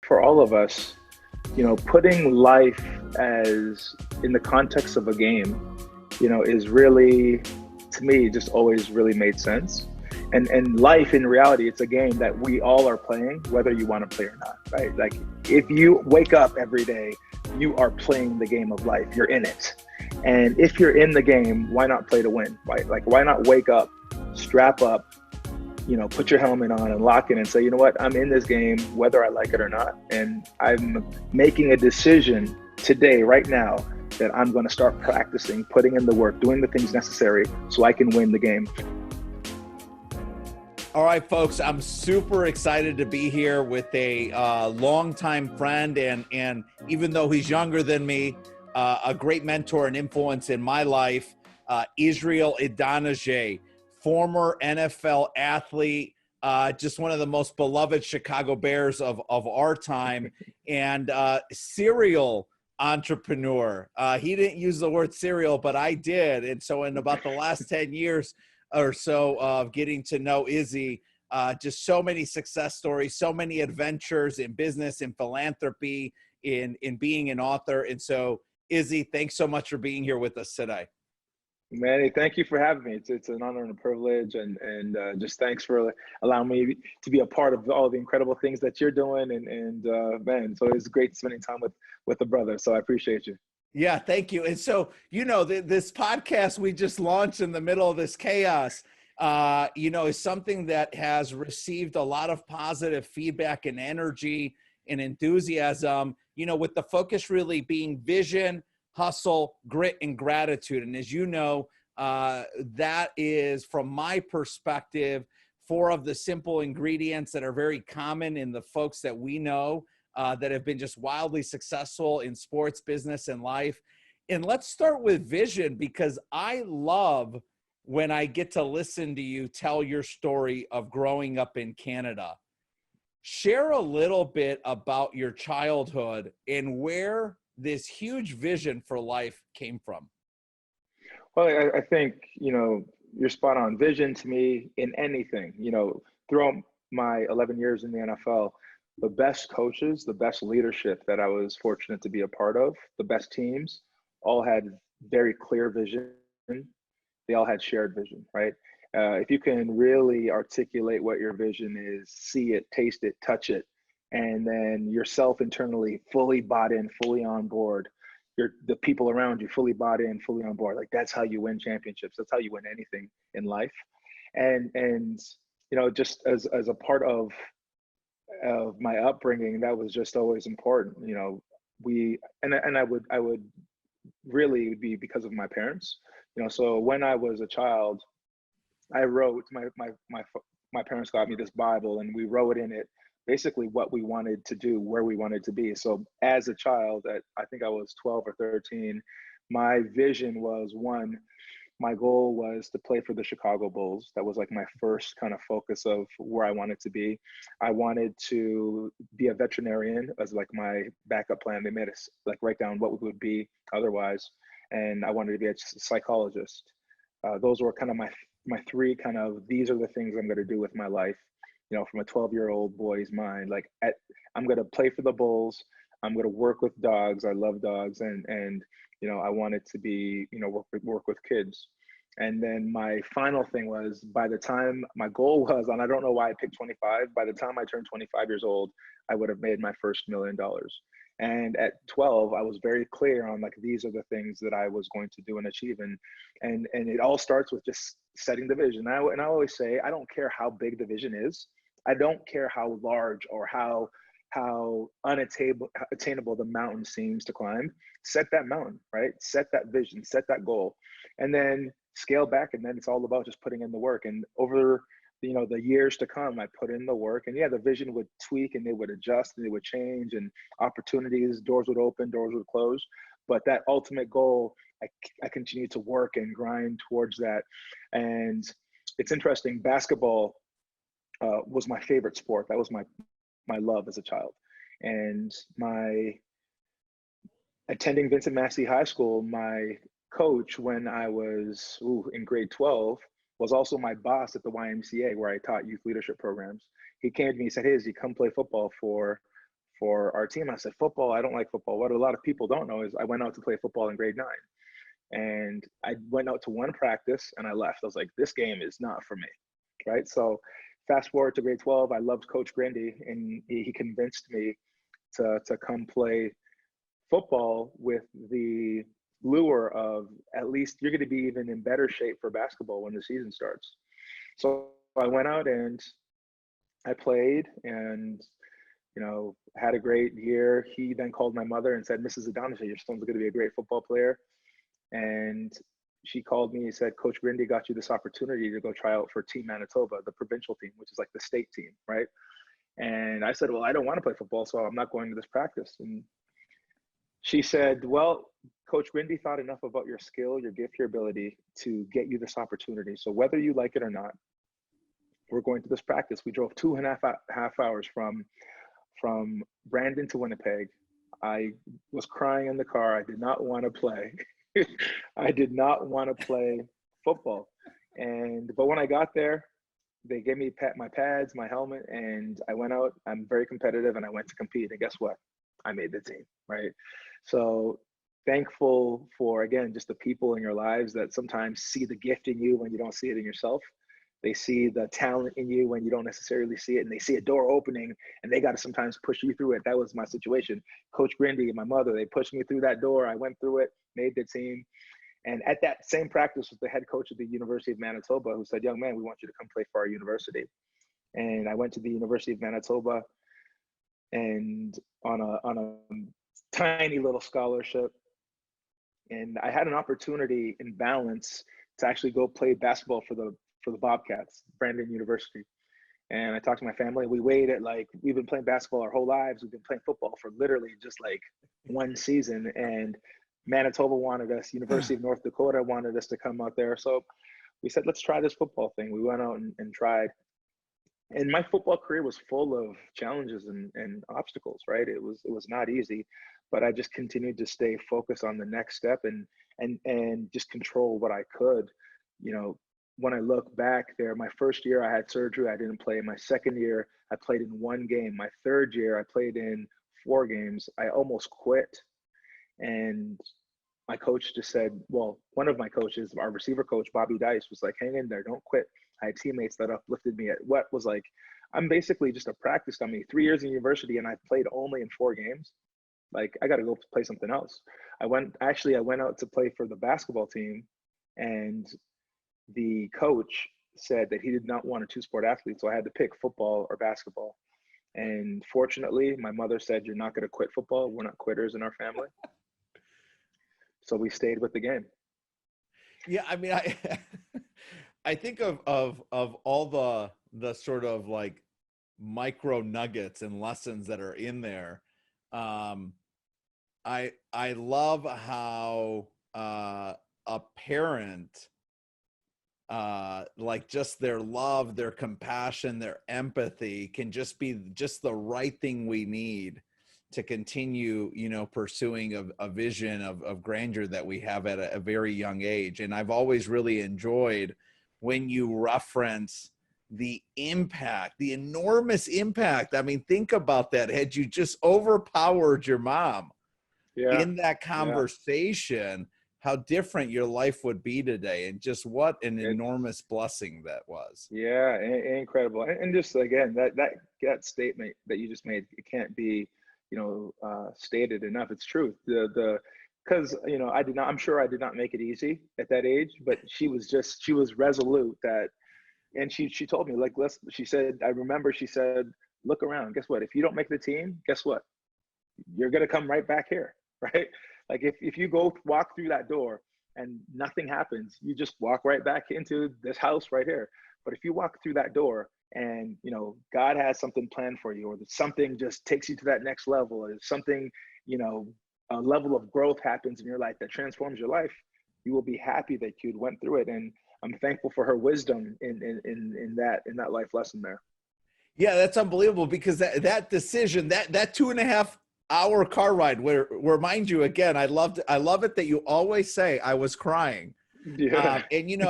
for all of us, putting life as in the context of a game, is really, to me, just always really made sense. And life in reality, it's a game that we all are playing, whether you want to play or not, right? Like if you wake up every day, you are playing the game of life. You're in it. And if you're in the game, why not play to win, right? Like why not wake up, strap up, put your helmet on and lock in and say, you know what, I'm in this game, whether I like it or not. And I'm making a decision today, right now, that I'm going to start practicing, putting in the work, doing the things necessary so I can win the game. All right, folks, I'm super excited to be here with a longtime friend, and even though he's younger than me, a great mentor and influence in my life, Israel Idonije, former NFL athlete, just one of the most beloved Chicago Bears of our time, and serial entrepreneur. He didn't use the word serial, but I did. And so in about the last 10 years or so of getting to know Izzy, just so many success stories, so many adventures in business, in philanthropy, in being an author. And so Izzy, thanks so much for being here with us today. Manny, thank you for having me. It's an honor and a privilege, and just thanks for allowing me to be a part of all the incredible things that you're doing. And man, so it's great spending time with a brother. So I appreciate you. Yeah, thank you. And so, this podcast we just launched in the middle of this chaos, is something that has received a lot of positive feedback and energy and enthusiasm, with the focus really being vision, hustle, grit, and gratitude. And as you know, that is, from my perspective, 4 of the simple ingredients that are very common in the folks that we know that have been just wildly successful in sports, business, and life. And let's start with vision, because I love when I get to listen to you tell your story of growing up in Canada. Share a little bit about your childhood and where this huge vision for life came from. Well, I think, you're spot on. Vision to me in anything, throughout my 11 years in the NFL, the best coaches, the best leadership that I was fortunate to be a part of, the best teams, all had very clear vision. They all had shared vision, right? If you can really articulate what your vision is, see it, taste it, touch it, and then yourself internally fully bought in, fully on board, the people around you fully bought in, fully on board. Like that's how you win championships. That's how you win anything in life. And just as a part of my upbringing, that was just always important. I would really be because of my parents. So when I was a child, I wrote my parents got me this Bible, and we wrote in it basically what we wanted to do, where we wanted to be. So as a child, I think I was 12 or 13, my vision was, one, my goal was to play for the Chicago Bulls. That was like my first kind of focus of where I wanted to be. I wanted to be a veterinarian as like my backup plan. They made us like write down what we would be otherwise. And I wanted to be a psychologist. Those were kind of my 3 kind of, these are the things I'm going to do with my life, from a 12-year-old boy's mind. Like I'm going to play for the Bulls. I'm going to work with dogs. I love dogs. And I wanted to be, work with kids. And then my final thing was, by the time my goal was, and I don't know why I picked 25, by the time I turned 25 years old, I would have made my first $1 million. And at 12, I was very clear on like, these are the things that I was going to do and achieve. And it all starts with just setting the vision. And I always say, I don't care how big the vision is. I don't care how large or how unattainable the mountain seems to climb. Set that mountain, right? Set that vision, set that goal, and then scale back. And then it's all about just putting in the work. And over the years to come, I put in the work, and the vision would tweak and they would adjust and they would change, and opportunities, doors would open, doors would close. But that ultimate goal, I continue to work and grind towards that. And it's interesting, basketball was my favorite sport. That was my love as a child. And my attending Vincent Massey High School, my coach when I was in grade 12 was also my boss at the YMCA, where I taught youth leadership programs. He came to me and said, "Hey, Izzy, come play football for our team. I said, football, I don't like football. What a lot of people don't know is I went out to play football in grade 9. And I went out to one practice and I left. I was like, this game is not for me, right? So fast forward to grade 12, I loved Coach Grindy, and he convinced me to come play football with the lure of at least you're going to be even in better shape for basketball when the season starts. So I went out and I played and, had a great year. He then called my mother and said, Mrs. Idonije, your son's going to be a great football player. And she called me and said, Coach Grindy got you this opportunity to go try out for Team Manitoba, the provincial team, which is like the state team, right? And I said, well, I don't want to play football, so I'm not going to this practice. And she said, well, Coach Grindy thought enough about your skill, your gift, your ability to get you this opportunity. So whether you like it or not, we're going to this practice. We drove 2.5 hours from Brandon to Winnipeg. I was crying in the car. I did not want to play. I did not want to play football. But when I got there, they gave me my pads, my helmet, and I went out. I'm very competitive, and I went to compete. And guess what? I made the team, right? So thankful for, again, just the people in your lives that sometimes see the gift in you when you don't see it in yourself. They see the talent in you when you don't necessarily see it, and they see a door opening, and they got to sometimes push you through it. That was my situation. Coach Grindy and my mother, they pushed me through that door. I went through it, made the team. And at that same practice was the head coach of the University of Manitoba, who said, young man, we want you to come play for our university. And I went to the University of Manitoba and on a tiny little scholarship. And I had an opportunity in balance to actually go play basketball for the Bobcats, Brandon University. And I talked to my family. We waited, we've been playing basketball our whole lives. We've been playing football for literally just one season. And Manitoba wanted us, University of North Dakota wanted us to come out there. So we said, let's try this football thing. We went out and tried. And my football career was full of challenges and obstacles, right? It was not easy, but I just continued to stay focused on the next step and just control what I could. When I look back there, my first year I had surgery, I didn't play. My second year, I played in 1 game. My third year, I played in 4 games. I almost quit. And my coach just said, well, one of my coaches, our receiver coach, Bobby Dice, was like, hang in there, don't quit. I had teammates that uplifted me at what was I'm basically just a practice dummy. 3 years in university, and I played only in 4 games. I got to go play something else. I went out to play for the basketball team, and the coach said that he did not want a 2-sport athlete, so I had to pick football or basketball. And fortunately, my mother said, you're not going to quit football. We're not quitters in our family. So we stayed with the game. Yeah, I mean, I think of all the sort of micro nuggets and lessons that are in there. I love how a parent, just their love, their compassion, their empathy can just be just the right thing we need to continue, pursuing a vision of grandeur that we have at a very young age. And I've always really enjoyed when you reference the impact, the enormous impact. I mean, think about that. Had you just overpowered your mom in that conversation, how different your life would be today, and just what an enormous blessing that was. Yeah, incredible. And just again, that statement that you just made, it can't be, stated enough. It's truth. Because I'm sure I did not make it easy at that age, but she was resolute and she told me, she said, look around. Guess what? If you don't make the team, guess what? You're gonna come right back here, right? If you go walk through that door and nothing happens, you just walk right back into this house right here. But if you walk through that door and God has something planned for you, or that something just takes you to that next level, or something, a level of growth happens in your life that transforms your life, you will be happy that you went through it. And I'm thankful for her wisdom in that life lesson there. Yeah, that's unbelievable, because that decision, that 2.5-hour car ride, where mind you, again, I love it that you always say I was crying. Yeah. And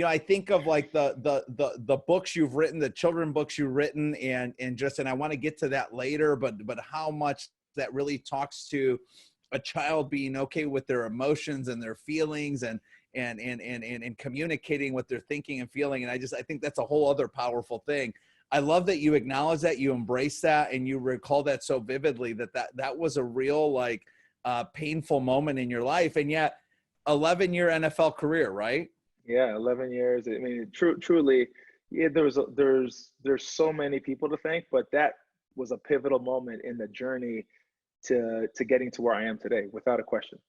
I think of the books you've written, the children books you've written, and I want to get to that later, but how much that really talks to a child being okay with their emotions and their feelings and communicating what they're thinking and feeling. And I think that's a whole other powerful thing. I love that you acknowledge that, you embrace that, and you recall that so vividly, that was a real, like, painful moment in your life. And yet 11-year NFL career, right? Yeah, 11 years. I mean, truly, yeah, there's so many people to thank, but that was a pivotal moment in the journey to getting to where I am today, without a question.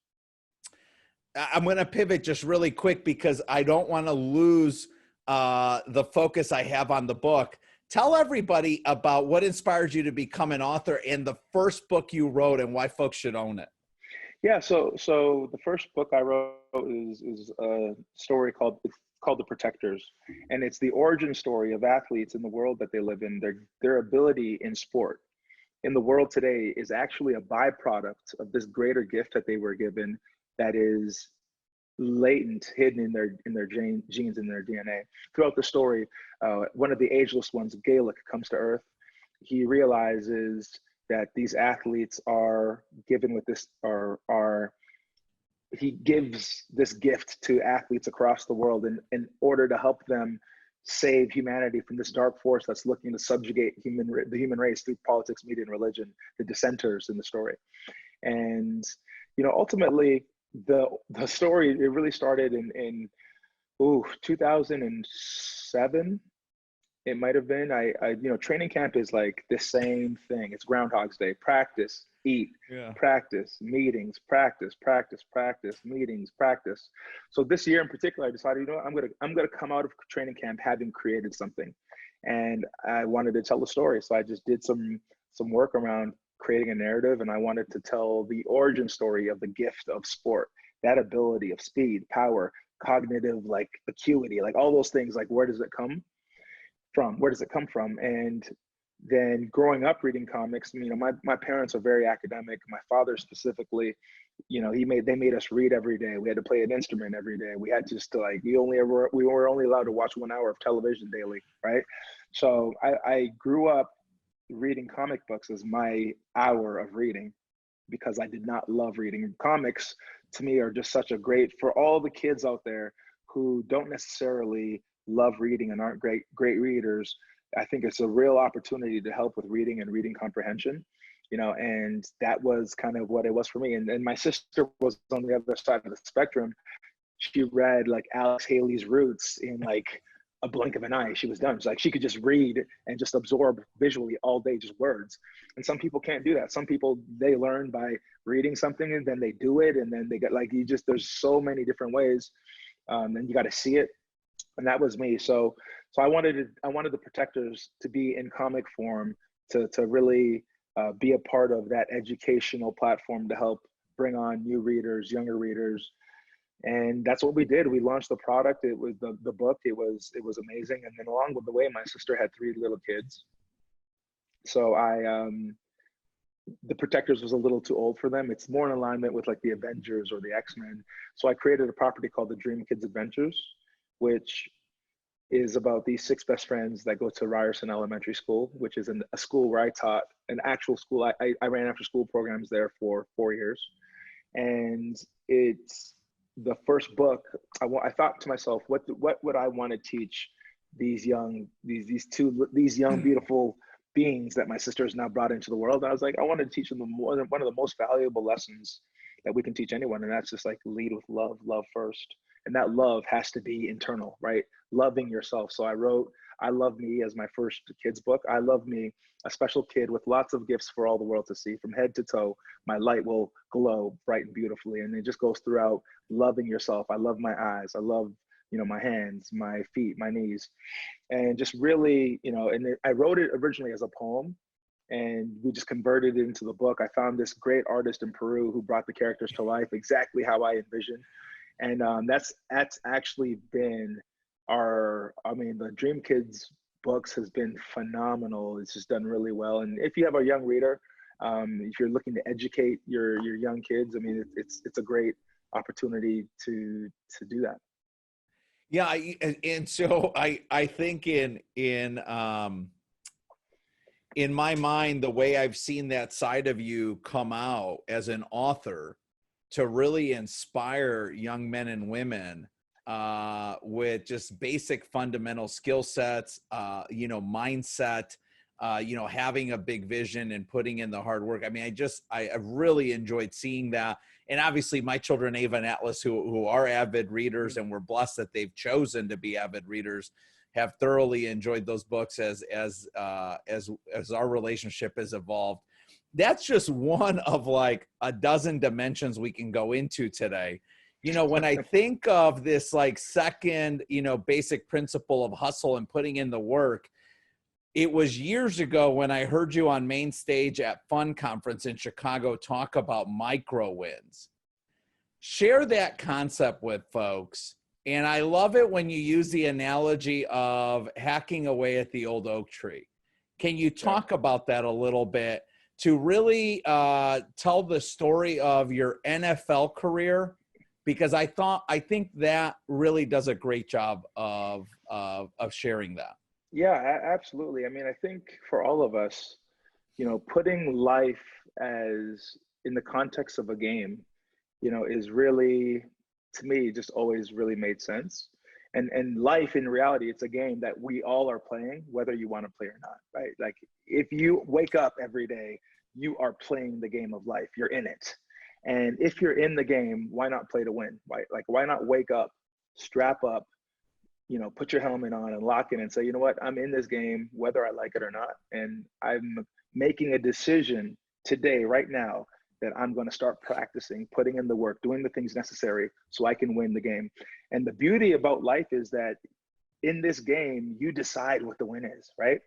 I'm going to pivot just really quick because I don't want to lose the focus I have on the book. Tell everybody about what inspired you to become an author and the first book you wrote and why folks should own it. Yeah, so the first book I wrote is a story called The Protectors, and it's the origin story of athletes in the world that they live in. Their ability in sport in the world today is actually a byproduct of this greater gift that they were given, that is latent, hidden in their genes, in their DNA. Throughout the story, one of the ageless ones, Gaelic, comes to Earth. He realizes that these athletes are given with this, he gives this gift to athletes across the world in order to help them save humanity from this dark force that's looking to subjugate the human race through politics, media, and religion, the dissenters in the story. And, ultimately, the story, it really started in 2007. It might have been. Training camp is like the same thing. It's Groundhog's Day. Practice, eat, practice, meetings, practice, meetings, practice. So this year in particular, I decided, I'm gonna come out of training camp having created something, and I wanted to tell a story. So I just did some work around creating a narrative, and I wanted to tell the origin story of the gift of sport, that ability of speed, power, cognitive, like acuity, like all those things. Like, where does it come from? And then growing up reading comics, my parents are very academic. My father specifically, they made us read every day. We had to play an instrument every day. We had just to, like, we were only allowed to watch 1 hour of television daily, right? So I grew up reading comic books as my hour of reading, because I did not love reading. Comics to me are just such a great, for all the kids out there who don't necessarily love reading and aren't great readers, I think it's a real opportunity to help with reading and reading comprehension, and that was kind of what it was for me. And my sister was on the other side of the spectrum. She read like Alex Haley's Roots in like a blink of an eye. She was done. It's like she could just read and just absorb visually all day, just words. And some people can't do that. Some people, they learn by reading something and then they do it, and then they get like, there's so many different ways, and you got to see it. And that was me. So I wanted the Protectors to be in comic form, to really be a part of that educational platform to help bring on new readers, younger readers. And that's what we did. We launched the product. It was the book. It was amazing. And then along with the way, my sister had 3 little kids. So the Protectors was a little too old for them. It's more in alignment with like the Avengers or the X-Men. So I created a property called the Dream Kids Adventures, which is about these 6 best friends that go to Ryerson Elementary School, which is a school where I taught, an actual school. I ran after school programs there for 4 years. And it's the first book. I thought to myself, what would I want to teach these young beautiful beings that my sister has now brought into the world? And I was like, I want to teach them one of the most valuable lessons that we can teach anyone, and that's just like lead with love first. And that love has to be internal, right? Loving yourself. So I wrote I Love Me as my first kids book. I Love Me, a special kid with lots of gifts for all the world to see. From head to toe, my light will glow bright and beautifully. And it just goes throughout loving yourself. I love my eyes. I love, my hands, my feet, my knees. And just really, I wrote it originally as a poem, and we just converted it into the book. I found this great artist in Peru who brought the characters to life exactly how I envisioned. And that's actually been the Dream Kids books has been phenomenal. It's just done really well. And if you have a young reader, if you're looking to educate your young kids, it's a great opportunity to do that. Yeah, and so I think in in my mind, the way I've seen that side of you come out as an author to really inspire young men and women with just basic fundamental skill sets, mindset, having a big vision and putting in the hard work. I mean, I really enjoyed seeing that. And obviously my children, Ava and Atlas, who are avid readers, and we're blessed that they've chosen to be avid readers, have thoroughly enjoyed those books as our relationship has evolved. That's just one of like a dozen dimensions we can go into today. When I think of this like second, basic principle of hustle and putting in the work, it was years ago when I heard you on main stage at Fun Conference in Chicago talk about micro wins. Share that concept with folks. And I love it when you use the analogy of hacking away at the old oak tree. Can you talk about that a little bit to really tell the story of your NFL career? Because I think that really does a great job of sharing that. Yeah, absolutely. I mean, I think for all of us, putting life as in the context of a game, is really, to me, just always really made sense. And life in reality, it's a game that we all are playing, whether you want to play or not, right? Like if you wake up every day, you are playing the game of life. You're in it. And if you're in the game, why not play to win? Why not wake up, strap up, put your helmet on and lock in and say, you know what, I'm in this game, whether I like it or not. And I'm making a decision today, right now, that I'm going to start practicing, putting in the work, doing the things necessary so I can win the game. And the beauty about life is that in this game, you decide what the win is, right?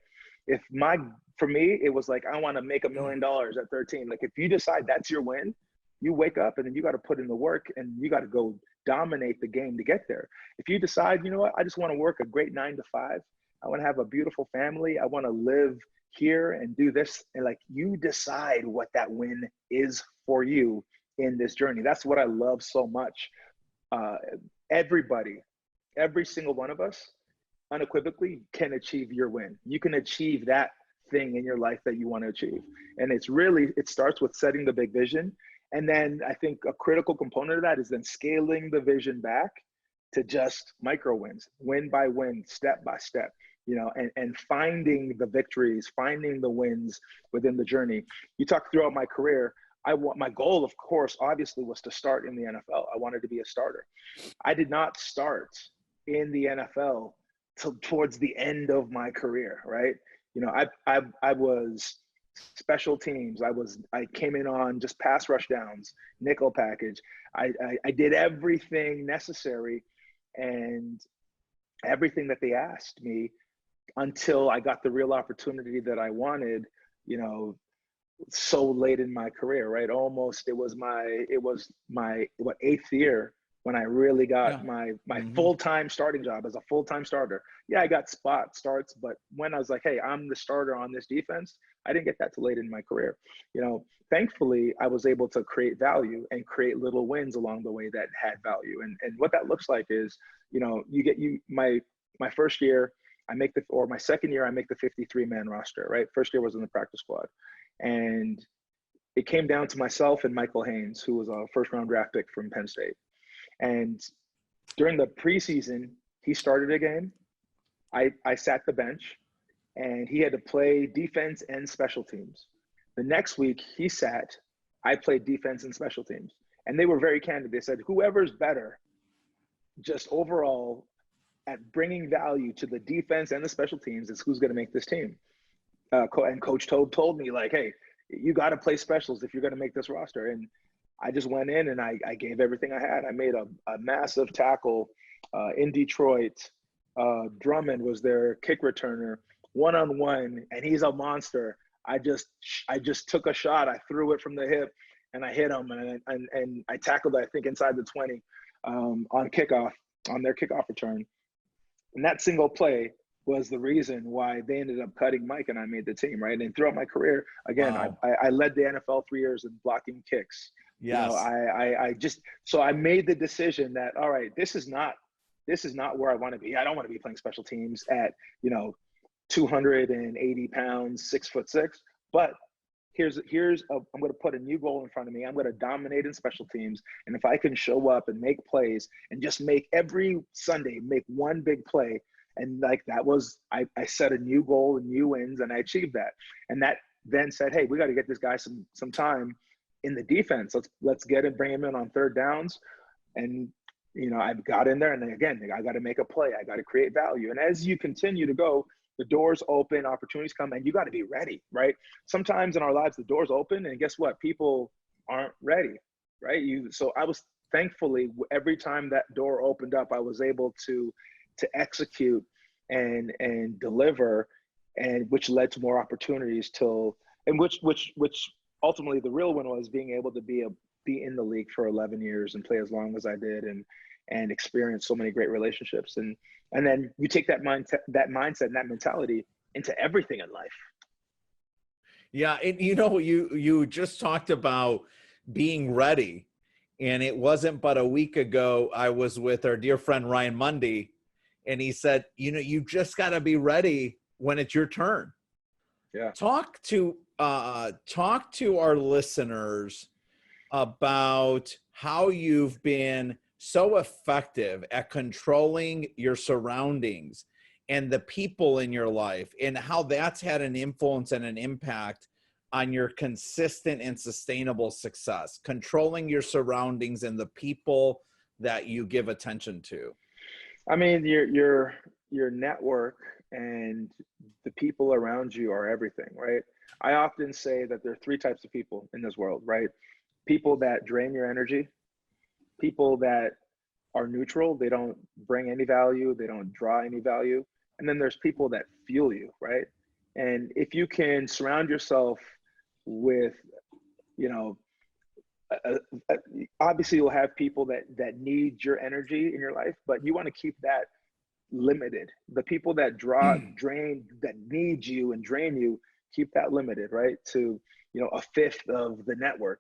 For me, it was like, I want to make $1 million at 13. Like if you decide that's your win, you wake up and then you got to put in the work and you got to go dominate the game to get there. If you decide, you know what, I just want to work a great 9 to 5. I want to have a beautiful family. I want to live here and do this. And like you decide what that win is for you in this journey. That's what I love so much. Everybody, every single one of us unequivocally can achieve your win. You can achieve that thing in your life that you want to achieve. And it starts with setting the big vision. And then I think a critical component of that is then scaling the vision back to just micro wins, win by win, step by step, and finding the victories, finding the wins within the journey. You talk throughout my career, my goal, of course, obviously was to start in the NFL. I wanted to be a starter. I did not start in the NFL till towards the end of my career, right? I was special teams. I came in on just pass rush downs, nickel package. I did everything necessary and everything that they asked me until I got the real opportunity that I wanted, so late in my career, right? Almost, it was my 8th year when I really got my full-time starting job as a full-time starter. Yeah, I got spot starts, but when I was like, hey, I'm the starter on this defense, I didn't get that till late in my career. Thankfully, I was able to create value and create little wins along the way that had value. And what that looks like is, my first year, my second year, I make the 53-man roster, right? First year was in the practice squad. And it came down to myself and Michael Haynes, who was a first-round draft pick from Penn State. And during the preseason, he started a game. I sat the bench, and he had to play defense and special teams. The next week, he sat. I played defense and special teams. And they were very candid. They said, whoever's better, just overall, at bringing value to the defense and the special teams is who's going to make this team. And Coach told me, like, hey, you got to play specials if you're going to make this roster. And I just went in and I gave everything I had. I made a massive tackle in Detroit. Drummond was their kick returner, one-on-one, and he's a monster. I just took a shot. I threw it from the hip, and I hit him, and I tackled, I think, inside the 20 on their kickoff return. And that single play was the reason why they ended up cutting Mike and I made the team, right? And throughout my career, again, wow. I led the NFL 3 years in blocking kicks. Yes. So I made the decision that, all right, this is not where I want to be. I don't want to be playing special teams at, 280 pounds, 6'6", but I'm going to put a new goal in front of me. I'm going to dominate in special teams. And if I can show up and make plays and just make every Sunday, make one big play. And like, that was, I set a new goal and new wins, and I achieved that. And that then said, hey, we got to get this guy some time in the defense. Let's get him, bring him in on third downs. And, I got in there, and then again, I got to make a play. I got to create value. And as you continue to go, the doors open, opportunities come, and you got to be ready, right? Sometimes in our lives, the doors open, and guess what? People aren't ready, right? So I was, thankfully, every time that door opened up, I was able to execute and deliver, and which led to more opportunities which ultimately the real one was being able to be in the league for 11 years and play as long as I did, and experience so many great relationships. And then you take that mindset and that mentality into everything in life. Yeah. And you just talked about being ready, and it wasn't but a week ago I was with our dear friend Ryan Mundy, and he said, you just got to be ready when it's your turn. Yeah. Talk to our listeners about how you've been so effective at controlling your surroundings and the people in your life, and how that's had an influence and an impact on your consistent and sustainable success, controlling your surroundings and the people that you give attention to. I mean, your network and the people around you are everything, right? I often say that there are three types of people in this world, right? People that drain your energy, people that are neutral, they don't bring any value, they don't draw any value, and then there's people that fuel you, right? And if you can surround yourself with, obviously you'll have people that need your energy in your life, but you want to keep that limited. The people that drain, that need you and drain you, keep that limited, right? To, a fifth of the network.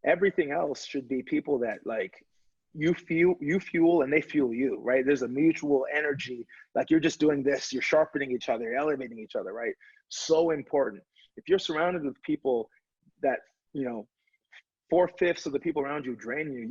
Everything else should be people that like you fuel and they fuel you, right? There's a mutual energy. Like you're just doing this, you're sharpening each other, you're elevating each other, right? So important. If you're surrounded with people that, 4/5 of the people around you drain you,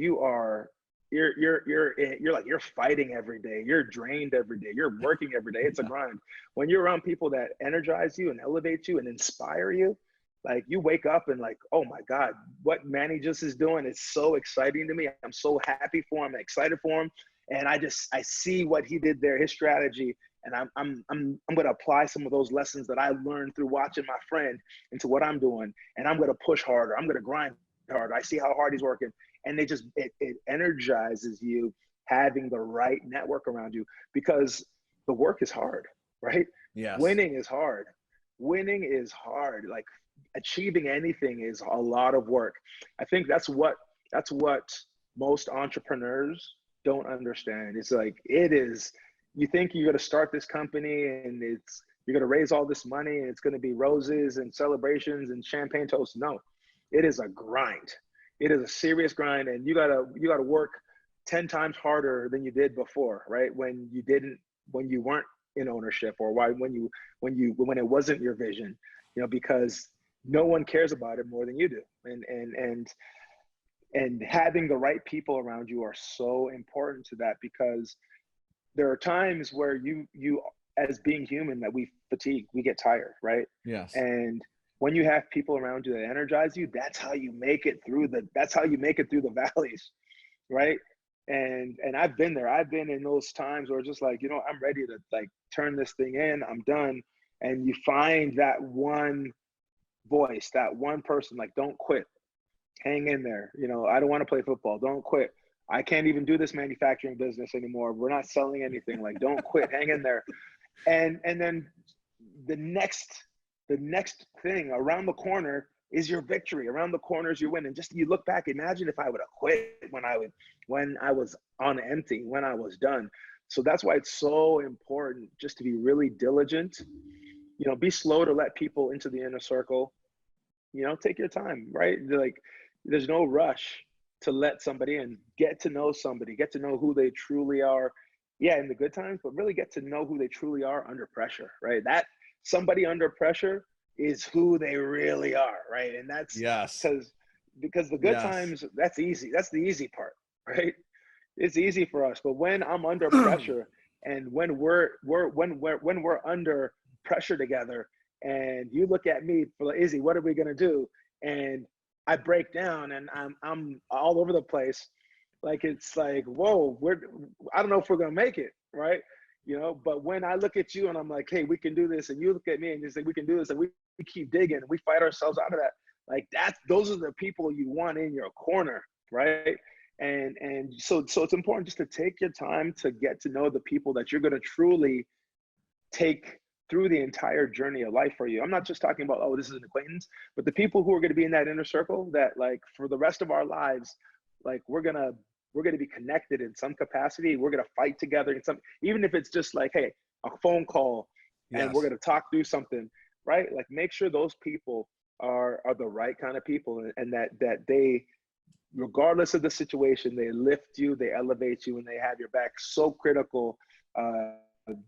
you're fighting every day. You're drained every day. You're working every day. It's a grind. When you're around people that energize you and elevate you and inspire you, like you wake up and like, oh my God, what Manny just is doing is so exciting to me. I'm so happy for him, excited for him. And I see what he did there, his strategy. And I'm going to apply some of those lessons that I learned through watching my friend into what I'm doing. And I'm going to push harder. I'm going to grind harder. I see how hard he's working. And it energizes you having the right network around you, because the work is hard, right? Yes. Winning is hard. Like achieving anything is a lot of work. I think that's what most entrepreneurs don't understand. It's like, you think you're going to start this company and you're going to raise all this money and it's going to be roses and celebrations and champagne toast. No, it is a grind. It is a serious grind, and you gotta work 10 times harder than you did before, right? When you weren't in ownership, or when it wasn't your vision, because no one cares about it more than you do. And having the right people around you are so important to that, because there are times where you as being human, that we fatigue, we get tired, right? Yes. And when you have people around you that energize you, that's how you make it through the valleys, right? And I've been there. I've been in those times where it's just like, I'm ready to like turn this thing in, I'm done. And you find that one voice, that one person, like, don't quit, hang in there. I don't want to play football, don't quit. I can't even do this manufacturing business anymore. We're not selling anything. Like, don't quit, hang in there. And then the next thing around the corner is your victory. Around the corner is your win. And just, you look back, imagine if I would have quit when I was on empty, when I was done. So that's why it's so important just to be really diligent. Be slow to let people into the inner circle. Take your time, right? Like, there's no rush to let somebody in. Get to know somebody, get to know who they truly are. Yeah, in the good times, but really get to know who they truly are under pressure, right? somebody under pressure is who they really are, right? And that's Yes. because the good Yes. times, that's easy. That's the easy part, right? It's easy for us. But when I'm under pressure, and when we're under pressure together, and you look at me for like, Izzy, what are we gonna do? And I break down, and I'm all over the place. Like, it's like, whoa, I don't know if we're gonna make it, right? You know, but when I look at you and I'm like, hey, we can do this, and you look at me and you say, we can do this, and we keep digging, we fight ourselves out of that. Like, those are the people you want in your corner, right? And so it's important just to take your time to get to know the people that you're going to truly take through the entire journey of life for you. I'm not just talking about, oh, this is an acquaintance, but the people who are going to be in that inner circle that, like, for the rest of our lives, like, we're going to be connected in some capacity. We're going to fight together in some, even if it's just like, hey, a phone call, and we're going to talk through something, right? Like, make sure those people are the right kind of people, and that they, regardless of the situation, they lift you, they elevate you, and they have your back. So critical,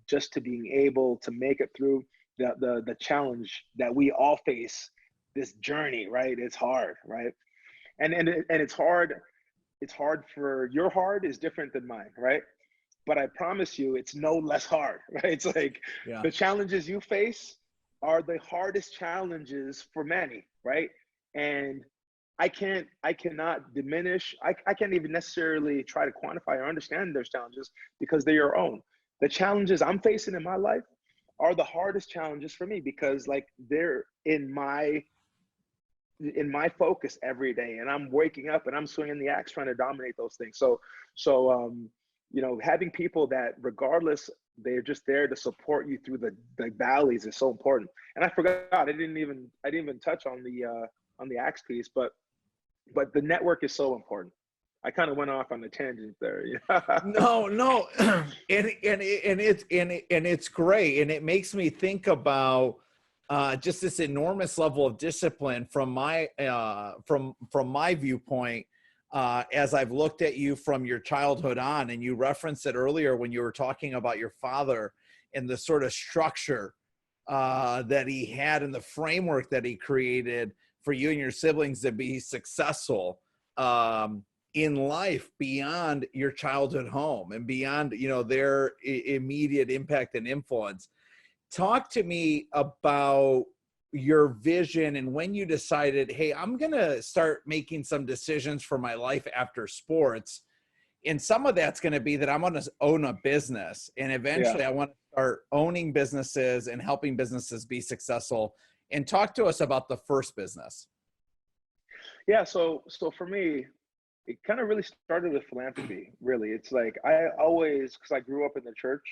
just to being able to make it through the challenge that we all face. This journey, right? It's hard, right? And it's hard. It's hard for your hard is different than mine, right? But I promise you, it's no less hard, right? It's like the challenges you face are the hardest challenges for many, right? And I cannot diminish, I can't even necessarily try to quantify or understand those challenges, because they're your own. The challenges I'm facing in my life are the hardest challenges for me, because, like, they're in my focus every day, and I'm waking up and I'm swinging the axe trying to dominate those things. So you know, having people that, regardless, they're just there to support you through the valleys is so important. And I forgot, I didn't even touch on the axe piece, but the network is so important. I kind of went off on a tangent there. No, and it's great, and it makes me think about just this enormous level of discipline from my viewpoint, as I've looked at you from your childhood on. And you referenced it earlier when you were talking about your father and the sort of structure that he had, and the framework that he created for you and your siblings to be successful in life beyond your childhood home and beyond, you know, their immediate impact and influence. Talk to me about your vision and when you decided, hey, I'm going to start making some decisions for my life after sports. And some of that's going to be that I'm going to own a business. And eventually I want to start owning businesses and helping businesses be successful. And talk to us about the first business. Yeah. So for me, it kind of really started with philanthropy. Really. It's like, because I grew up in the church,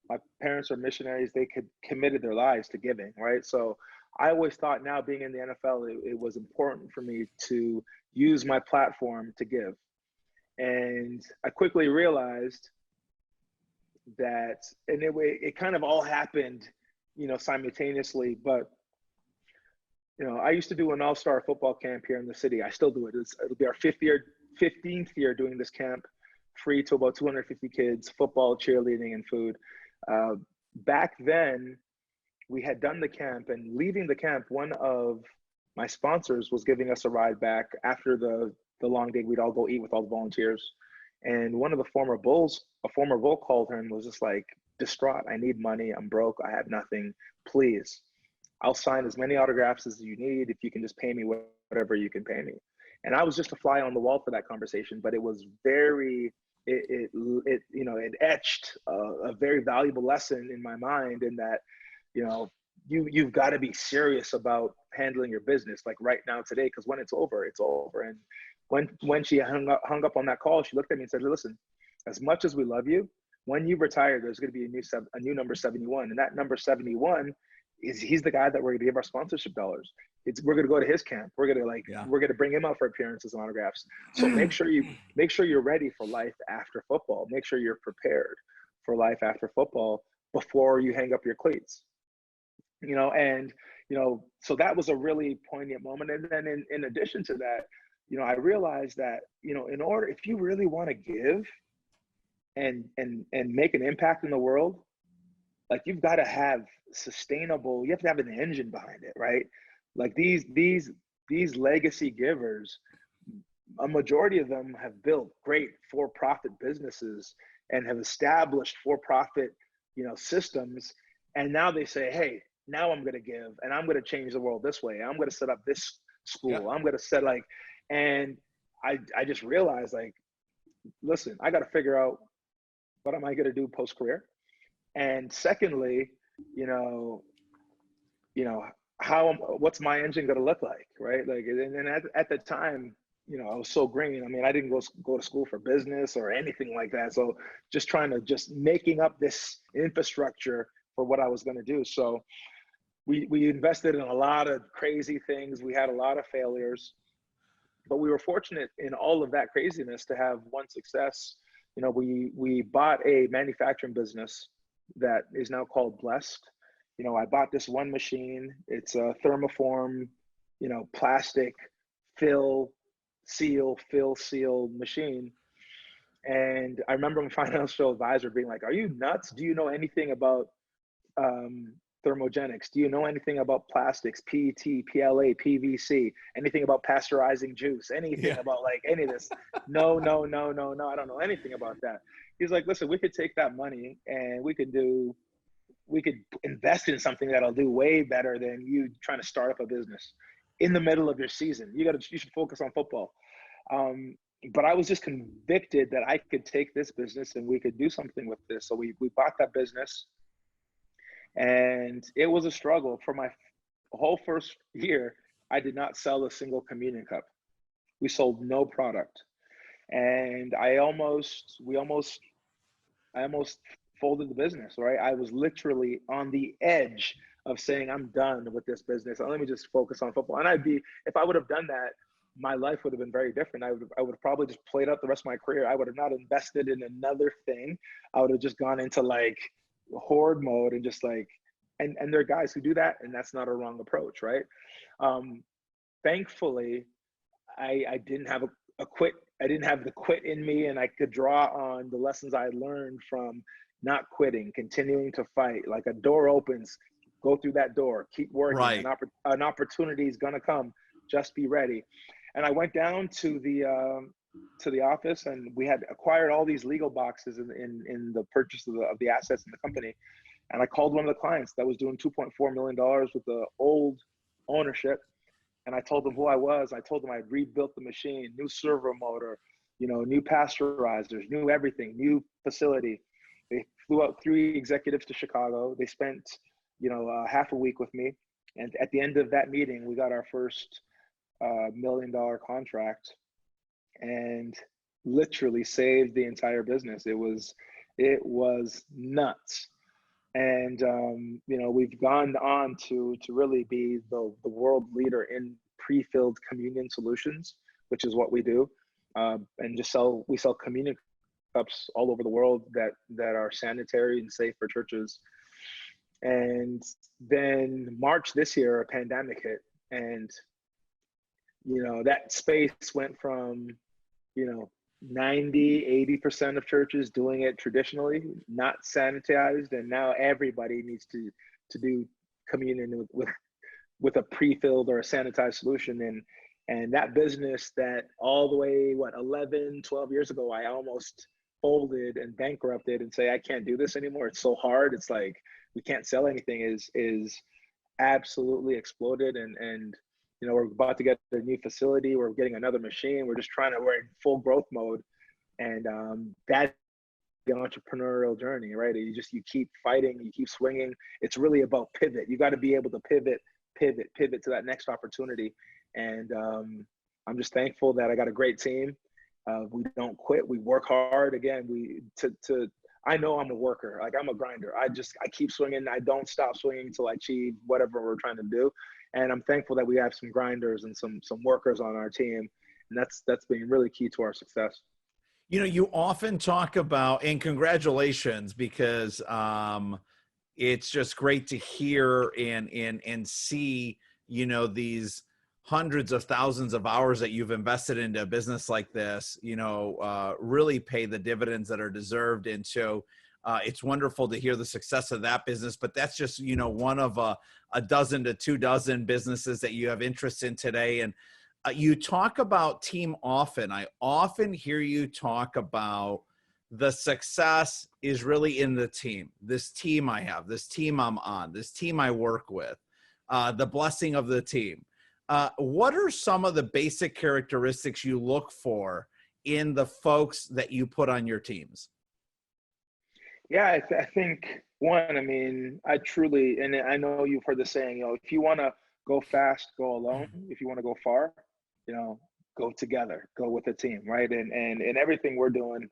my parents are missionaries. They committed their lives to giving, right? So I always thought, now being in the NFL, it was important for me to use my platform to give. And I quickly realized that, and it kind of all happened, you know, simultaneously. But, you know, I used to do an all-star football camp here in the city. I still do it. It'll be our 15th year doing this camp, free to about 250 kids, football, cheerleading, and food. Back then, we had done the camp, and leaving the camp, one of my sponsors was giving us a ride back after the long day. We'd all go eat with all the volunteers. And one of the former Bulls, a former Bull, called her and was just like, distraught. I need money. I'm broke. I have nothing. Please, I'll sign as many autographs as you need if you can just pay me whatever you can pay me. And I was just a fly on the wall for that conversation, but it was it you know, it etched a very valuable lesson in my mind, in that, you know, you've got to be serious about handling your business, like right now today, because when it's over, it's over. And when she hung up on that call, she looked at me and said, listen, as much as we love you, when you retire, there's going to be a new number 71, and that number 71 he's the guy that we're going to give our sponsorship dollars. We're going to go to his camp. We're going to bring him out for appearances and autographs. So make sure you're ready for life after football. Make sure you're prepared for life after football before you hang up your cleats. You know, and, you know, so that was a really poignant moment. And then in addition to that, you know, I realized that, you know, if you really want to give and make an impact in the world, like you've got to have sustainable, you have to have an engine behind it, right? Like these legacy givers, a majority of them have built great for-profit businesses and have established for-profit, systems. And now they say, hey, now I'm going to give, and I'm going to change the world this way. I'm going to set up this school. I'm going to set and I just realized, like, listen, I got to figure out what am I going to do post-career. And secondly, you know, what's my engine going to look like, right? Like, and at the time, I was so green. I mean, I didn't go to school for business or anything like that. So just making up this infrastructure for what I was going to do. So we invested in a lot of crazy things. We had a lot of failures, but we were fortunate in all of that craziness to have one success. We bought a manufacturing business that is now called Blessed. I bought this one machine. It's a thermoform, plastic fill seal machine. And I remember my financial advisor being like, "Are you nuts? Do you know anything about thermogenics? Do you know anything about plastics, PET, PLA, PVC, anything about pasteurizing juice, anything about like any of this?" No, I don't know anything about that. He's like, "Listen, we could take that money and we could invest in something that'll do way better than you trying to start up a business in the middle of your season. You should focus on football." But I was just convicted that I could take this business and we could do something with this. So we bought that business. And it was a struggle. For my whole first year, I did not sell a single communion cup. We sold no product. And I almost folded the business, right? I was literally on the edge of saying, I'm done with this business. Let me just focus on football. And if I would have done that, my life would have been very different. I would have probably just played out the rest of my career. I would have not invested in another thing. I would have just gone into like horde mode and just like, and there are guys who do that, and that's not a wrong approach, right? Thankfully, I didn't have I didn't have the quit in me, and I could draw on the lessons I learned from not quitting, continuing to fight. Like a door opens, go through that door, keep working. Right. An opportunity is gonna come. Just be ready. And I went down to the office, and we had acquired all these legal boxes in the purchase of the assets in the company. And I called one of the clients that was doing $2.4 million with the old ownership. And I told them who I was. I told them I rebuilt the machine, new servo motor, new pasteurizers, new everything, new facility. They flew out 3 executives to Chicago. They spent, half a week with me. And at the end of that meeting, we got our first $1 million contract and literally saved the entire business. It was nuts. And, we've gone on to really be the world leader in pre-filled communion solutions, which is what we do. And we sell communion cups all over the world that are sanitary and safe for churches. And then March this year, a pandemic hit, and, that space went from, 90-80% of churches doing it traditionally, not sanitized, and now everybody needs to do communion with a pre-filled or a sanitized solution. And that business that all the way 11-12 years ago I almost folded and bankrupted and say I can't do this anymore, it's so hard, it's like we can't sell anything, is absolutely exploded. And we're about to get a new facility. We're getting another machine. We're in full growth mode. And that's the entrepreneurial journey, right? You keep fighting, you keep swinging. It's really about pivot. You got to be able to pivot to that next opportunity. And I'm just thankful that I got a great team. We don't quit. We work hard. Again, I know I'm a worker. Like, I'm a grinder. I keep swinging. I don't stop swinging until I achieve whatever we're trying to do. And I'm thankful that we have some grinders and some workers on our team. And that's been really key to our success. You often talk about, and congratulations, because it's just great to hear and see, these hundreds of thousands of hours that you've invested into a business like this, really pay the dividends that are deserved. And so It's wonderful to hear the success of that business, but that's just, one of a dozen to 24 businesses that you have interest in today. And you talk about team often. I often hear you talk about the success is really in the team. This team I have, this team I'm on, this team I work with, the blessing of the team. What are some of the basic characteristics you look for in the folks that you put on your teams? Yeah, I think one, I mean, I truly, and I know you've heard the saying, if you want to go fast, go alone. If you want to go far, go together, go with a team, right? And everything we're doing,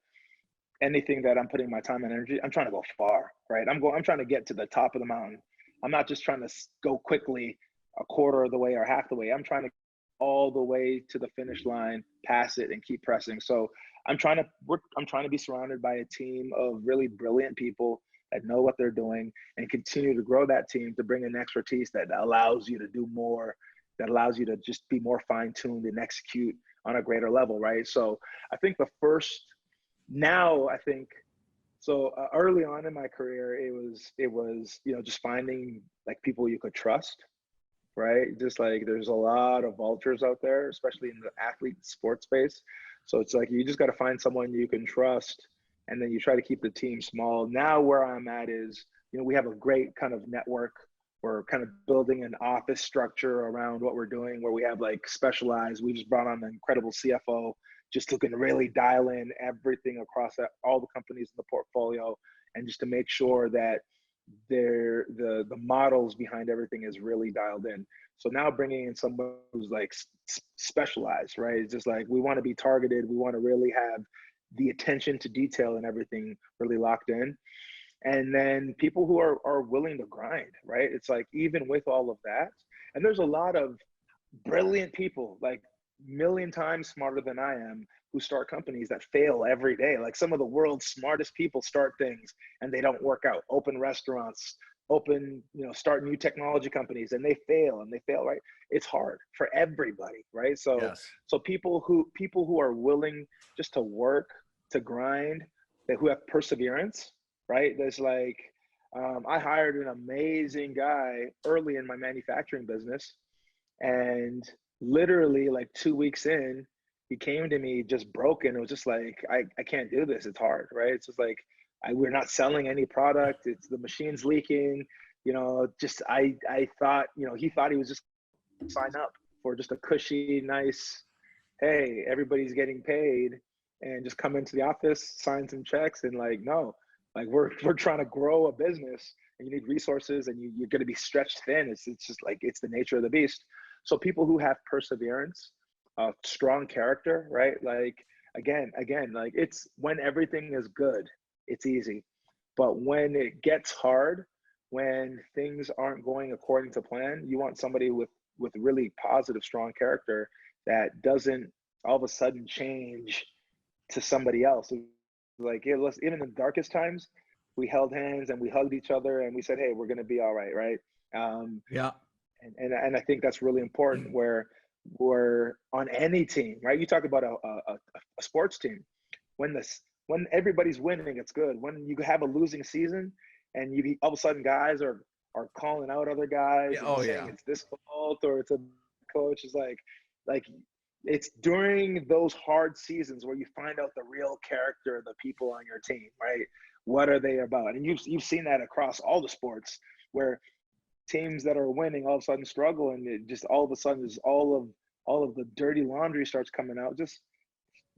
anything that I'm putting my time and energy, I'm trying to go far, right? I'm trying to get to the top of the mountain. I'm not just trying to go quickly a quarter of the way or half the way. I'm trying to all the way to the finish line, pass it, and keep pressing. So I'm trying to be surrounded by a team of really brilliant people that know what they're doing and continue to grow that team to bring in expertise that allows you to do more, that allows you to just be more fine-tuned and execute on a greater level, right? So I think early on in my career, it was just finding like people you could trust, right? Just like there's a lot of vultures out there, especially in the athlete sports space. So it's like you just got to find someone you can trust, and then you try to keep the team small. Now where I'm at is, we have a great kind of network. We're kind of building an office structure around what we're doing, where we have like specialized. We just brought on an incredible CFO, just who can really dial in everything across all the companies in the portfolio, and just to make sure that the models behind everything is really dialed in. So now bringing in someone who's like specialized, right? It's just like, we want to be targeted. We want to really have the attention to detail and everything really locked in. And then people who are willing to grind, right? It's like, even with all of that, and there's a lot of brilliant people, like million times smarter than I am, who start companies that fail every day. Like some of the world's smartest people start things and they don't work out. Open restaurants, start new technology companies, and they fail, right? It's hard for everybody, right? So, Yes. so people who are willing just to work, to grind, who have perseverance, right? There's like, I hired an amazing guy early in my manufacturing business, and literally like 2 weeks in, he came to me just broken. It was just like, I can't do this. It's hard, right? It's just like, we're not selling any product. It's the machine's leaking, I thought, he thought he was just sign up for just a cushy, nice, hey, everybody's getting paid, and just come into the office, sign some checks, and like, no, like we're trying to grow a business, and you need resources, and you're going to be stretched thin. It's just like, it's the nature of the beast. So people who have perseverance, strong character, right? Like, again, like, it's when everything is good, it's easy. But when it gets hard, when things aren't going according to plan, you want somebody with really positive, strong character that doesn't all of a sudden change to somebody else. Like, even in the darkest times, we held hands and we hugged each other and we said, hey, we're going to be all right, right? Yeah. And I think that's really important, where we're on any team, right? You talk about a sports team. When everybody's winning, it's good. When you have a losing season and all of a sudden guys are calling out other guys and saying it's this fault or it's a coach, is like it's during those hard seasons where you find out the real character of the people on your team, right? What are they about? And you've seen that across all the sports, where teams that are winning all of a sudden struggle, and it just all of a sudden is all of the dirty laundry starts coming out. Just,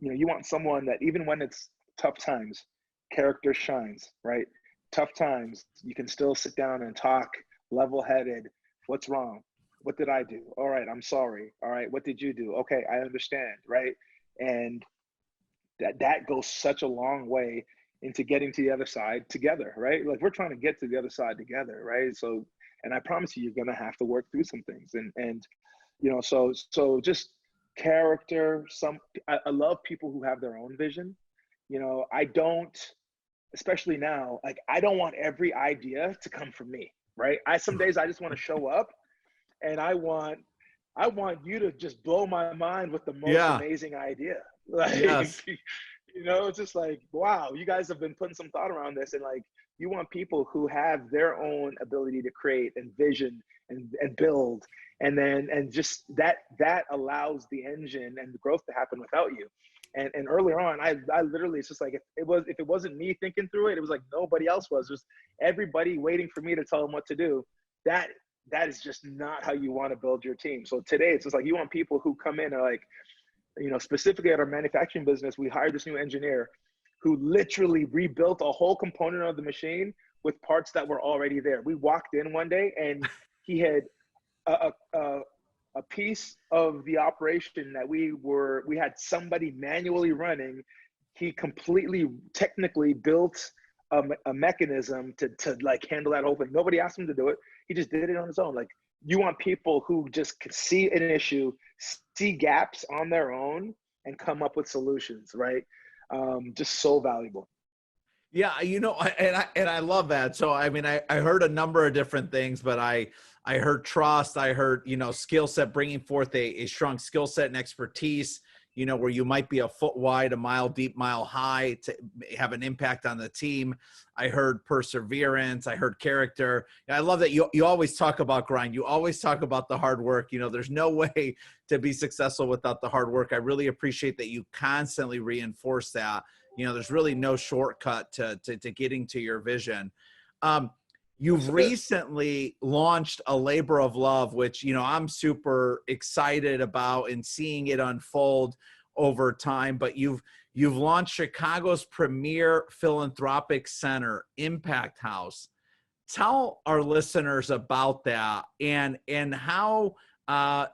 you want someone that even when it's tough times, character shines, right? Tough times, you can still sit down and talk level-headed. What's wrong? What did I do? All right, I'm sorry. All right, what did you do? Okay, I understand, right? And that goes such a long way into getting to the other side together, right? Like, we're trying to get to the other side together, right? So, and I promise you're going to have to work through some things, and so just character. I love people who have their own vision. I don't, especially now, like, I don't want every idea to come from me, right? Some days I just want to show up, and I want you to just blow my mind with the most amazing idea. Like, yes. You know, it's just like, wow, you guys have been putting some thought around this. And like, you want people who have their own ability to create and vision and build. And just that allows the engine and the growth to happen without you. And earlier on, I literally, it's just like, if it wasn't me thinking through it, it was like nobody else was. Just everybody waiting for me to tell them what to do. That is just not how you want to build your team. So today, it's just like, you want people who come in and like, you know, specifically at our manufacturing business, we hired this new engineer who literally rebuilt a whole component of the machine with parts that were already there. We walked in one day and he had a piece of the operation that we had somebody manually running. He completely technically built a mechanism to like handle that whole thing. Nobody asked him to do it. He just did it on his own. Like, you want people who just see an issue, see gaps on their own, and come up with solutions, right? Just so valuable. Yeah, you know, and I love that. So I mean, I heard a number of different things, but I heard trust. I heard, you know, skill set, bringing forth a strong skill set and expertise, you know, where you might be a foot wide, a mile deep, mile high to have an impact on the team. I heard perseverance. I heard character. And I love that you always talk about grind. You always talk about the hard work. You know, there's no way to be successful without the hard work. I really appreciate that you constantly reinforce that. You know, there's really no shortcut to getting to your vision. You've recently launched a labor of love, which, you know, I'm super excited about and seeing it unfold over time. But you've launched Chicago's premier philanthropic center, Impact House. Tell our listeners about that and how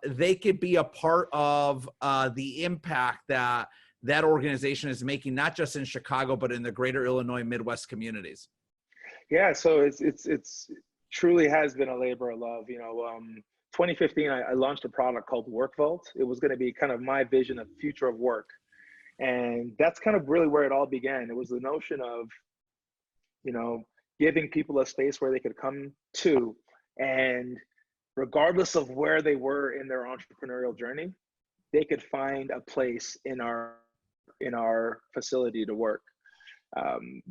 they could be a part of the impact that organization is making, not just in Chicago, but in the greater Illinois Midwest communities. Yeah, so it's truly has been a labor of love. You know, 2015, I launched a product called Work Vault. It was going to be kind of my vision of future of work, and that's kind of really where it all began. It was the notion of, you know, giving people a space where they could come to, and regardless of where they were in their entrepreneurial journey, they could find a place in our facility to work.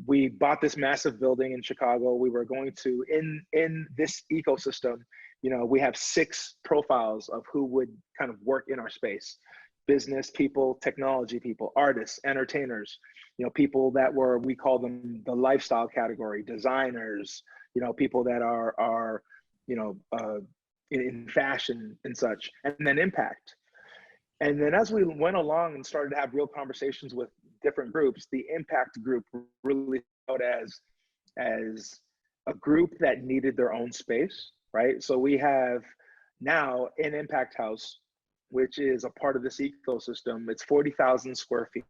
We bought this massive building in Chicago. We were going to, in this ecosystem, you know, we have 6 profiles of who would kind of work in our space: business people, technology people, artists, entertainers, you know, people that we call them the lifestyle category, designers, you know, people that are you know, in fashion and such, and then impact. And then as we went along and started to have real conversations with different groups, the impact group really out as a group that needed their own space, right? So we have now an Impact House, which is a part of this ecosystem. It's 40,000 square feet.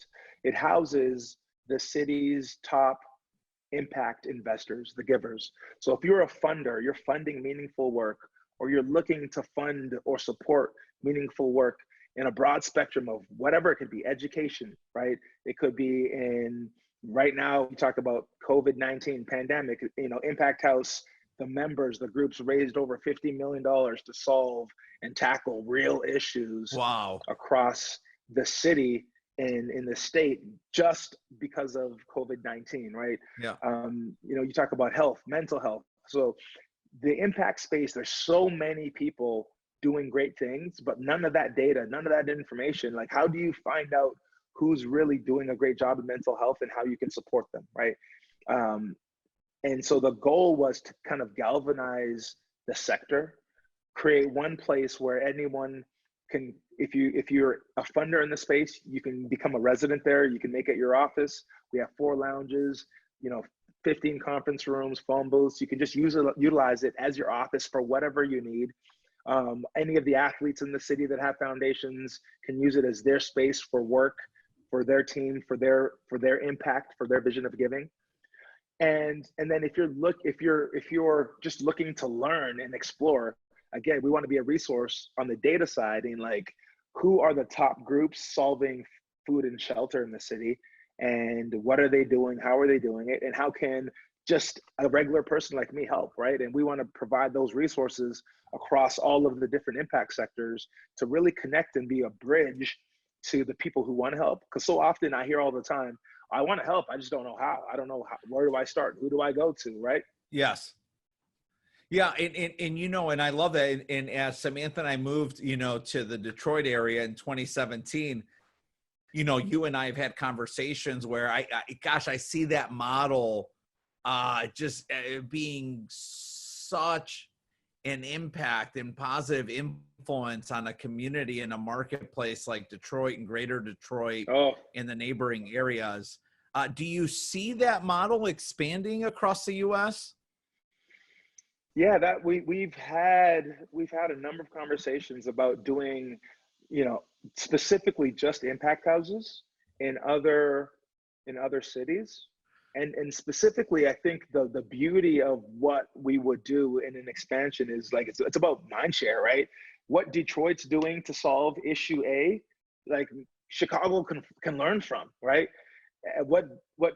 It houses the city's top impact investors, the givers. So if you're a funder, you're funding meaningful work, or you're looking to fund or support meaningful work in a broad spectrum of whatever it could be, education, right? It could be right now, we talk about COVID-19 pandemic, you know, Impact House, the members, the groups raised over $50 million to solve and tackle real issues across the city and in the state just because of COVID-19, right? Yeah. You know, you talk about health, mental health. So the impact space, there's so many people doing great things, but none of that data, none of that information. Like, how do you find out who's really doing a great job in mental health and how you can support them, right? And so the goal was to kind of galvanize the sector, create one place where anyone can, if you're a funder in the space, you can become a resident there. You can make it your office. We have 4 lounges, you know, 15 conference rooms, phone booths. You can just utilize it as your office for whatever you need. Any of the athletes in the city that have foundations can use it as their space for work, for their team, for their impact, for their vision of giving. And then if you're just looking to learn and explore, again, we want to be a resource on the data side in like, who are the top groups solving food and shelter in the city, and what are they doing? How are they doing it? And how can just a regular person like me help, right? And we want to provide those resources across all of the different impact sectors to really connect and be a bridge to the people who want to help. Because so often I hear all the time, I want to help, I just don't know how. I don't know how, where do I start? Who do I go to, right? Yes. Yeah, and I love that. And as Samantha and I moved, to the Detroit area in 2017, you and I have had conversations where I see that model just being such an impact and positive influence on a community in a marketplace like Detroit and greater Detroit and the neighboring areas. Do you see that model expanding across the U.S.? Yeah, that we've had a number of conversations about doing, specifically just impact houses in other cities. And specifically, I think the beauty of what we would do in an expansion is like it's about mind share, right? What Detroit's doing to solve issue A, like Chicago can learn from, right? What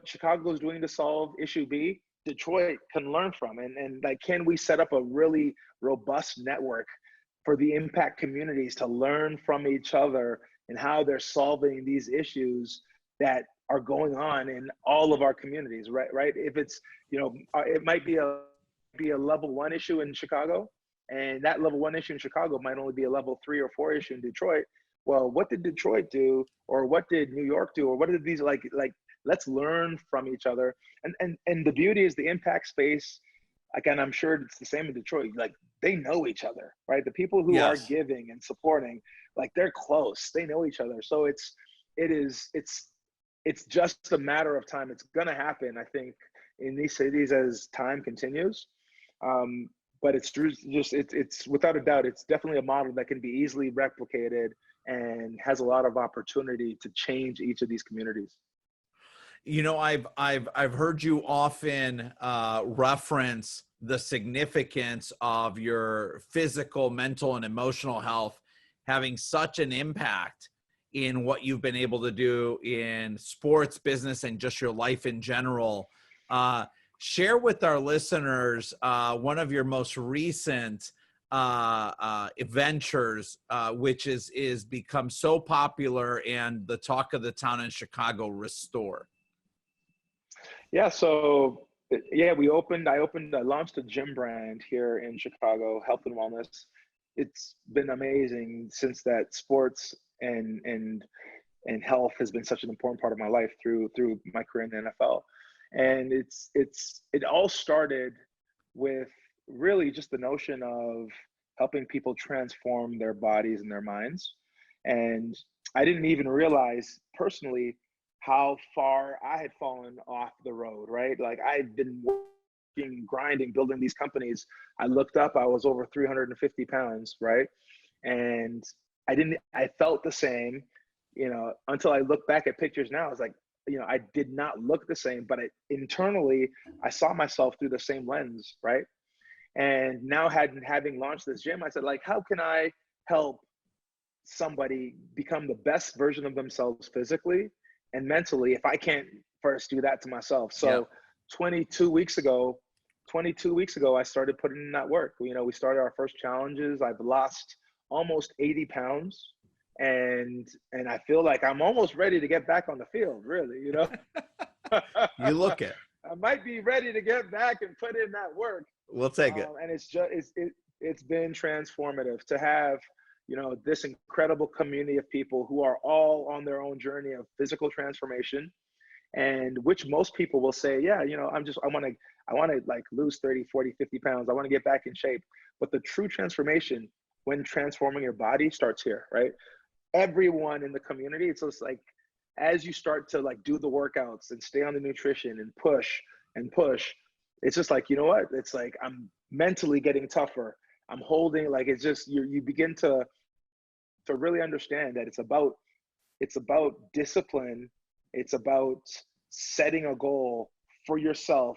Chicago is doing to solve issue B, Detroit can learn from. And like, can we set up a really robust network for the impact communities to learn from each other and how they're solving these issues that are going on in all of our communities, right? If it's, it might be a level 1 issue in Chicago, and that level 1 issue in Chicago might only be a level 3 or 4 issue in Detroit. Well, what did Detroit do, or what did New York do, or what did these like? Let's learn from each other. And the beauty is the impact space. Again, I'm sure it's the same in Detroit. Like, they know each other, right? The people who are giving and supporting, like, they're close. They know each other. So it's just a matter of time. It's gonna happen, I think, in these cities as time continues. But it's without a doubt, it's definitely a model that can be easily replicated and has a lot of opportunity to change each of these communities. I've heard you often reference the significance of your physical, mental, and emotional health having such an impact in what you've been able to do in sports, business, and just your life in general. Share with our listeners one of your most recent ventures, which is become so popular and the talk of the town in Chicago, Restore. Yeah, so I launched a gym brand here in Chicago, Health and Wellness. It's been amazing since that sports and health has been such an important part of my life through my career in the NFL. And it all started with really just the notion of helping people transform their bodies and their minds. And I didn't even realize personally how far I had fallen off the road, right? Like, I'd been working, grinding, building these companies. I looked up, I was over 350 pounds, right? And I felt the same, until I look back at pictures now. I was like, I did not look the same, but internally, I saw myself through the same lens, right? And now having launched this gym, I said, like, how can I help somebody become the best version of themselves physically and mentally if I can't first do that to myself? So 22 weeks ago, I started putting in that work. We started our first challenges. I've lost almost 80 pounds. And I feel like I'm almost ready to get back on the field, really, You look it. I might be ready to get back and put in that work. We'll take it. And it's been transformative to have, this incredible community of people who are all on their own journey of physical transformation, and which most people will say, yeah, I want to like lose 30, 40, 50 pounds. I want to get back in shape. But the true transformation when transforming your body starts here, right? Everyone in the community, it's just like, as you start to like do the workouts and stay on the nutrition and push, it's just like, you know what? It's like, I'm mentally getting tougher. I'm holding, like, it's just, you begin to really understand that it's about discipline. It's about setting a goal for yourself